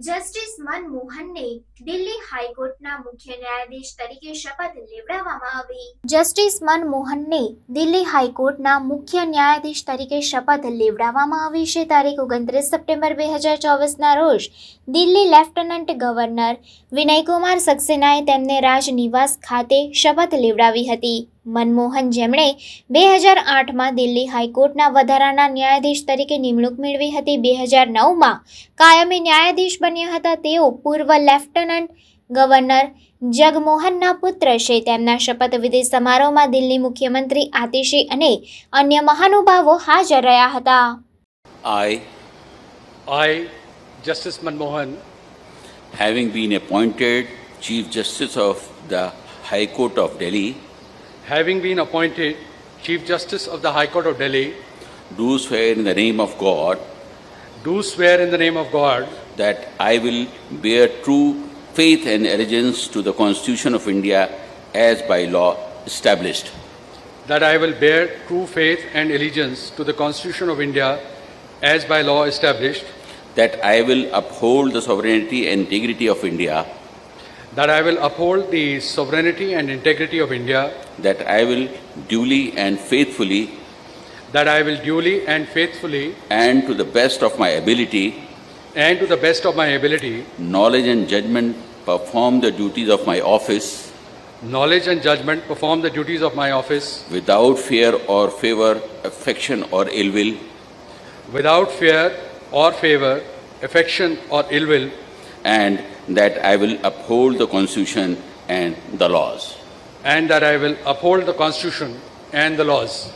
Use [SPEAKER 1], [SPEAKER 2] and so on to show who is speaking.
[SPEAKER 1] Justice મનમોહનને Delhi હાઈકોર્ટના મુખ્ય ન્યાયાધીશ તરીકે શપથ લેવડાવવામાં આવી. જસ્ટિસ મનમોહનને દિલ્હી હાઈકોર્ટના મુખ્ય ન્યાયાધીશ તરીકે શપથ લેવડાવવામાં આવી છે. તારીખ 29 સપ્ટેમ્બર 2024ના રોજ દિલ્હી લેફ્ટનન્ટ ગવર્નર વિનયકુમાર સક્સેનાએ તેમને રાજનિવાસ ખાતે શપથ લેવડાવી હતી. મનમોહન, જેમણે 2008માં દિલ્હી હાઈકોર્ટના વધારાના ન્યાયાધીશ તરીકે નિમણૂક મેળવી હતી, 2009માં કાયમી ન્યાયાધીશ બન્યા હતા. તેઓ પૂર્વ લેફ્ટનન્ટ ગવર્નર જગમોહનના પુત્ર છે. તેમના શપથવિધિ સમારોહમાં દિલ્હી મુખ્યમંત્રી આતિશી અને અન્ય મહાનુભાવો હાજર રહ્યા હતા.
[SPEAKER 2] I, Justice Manmohan,
[SPEAKER 3] having been appointed Chief Justice of the High Court of Delhi,
[SPEAKER 2] having been appointed Chief Justice of the High Court of Delhi,
[SPEAKER 3] do swear in the name of God
[SPEAKER 2] do swear in the name of God
[SPEAKER 3] that I will bear true faith and allegiance to the Constitution of India as by law established,
[SPEAKER 2] that I will bear true faith and allegiance to the Constitution of India as by law established,
[SPEAKER 3] that I will uphold the sovereignty and integrity of India,
[SPEAKER 2] that I will uphold the sovereignty and integrity of India,
[SPEAKER 3] that I will duly and faithfully
[SPEAKER 2] that I will duly and faithfully
[SPEAKER 3] and to the best of my ability, knowledge and judgment perform the duties of my office without fear or favor, affection or ill will, and that I will uphold the Constitution and the laws.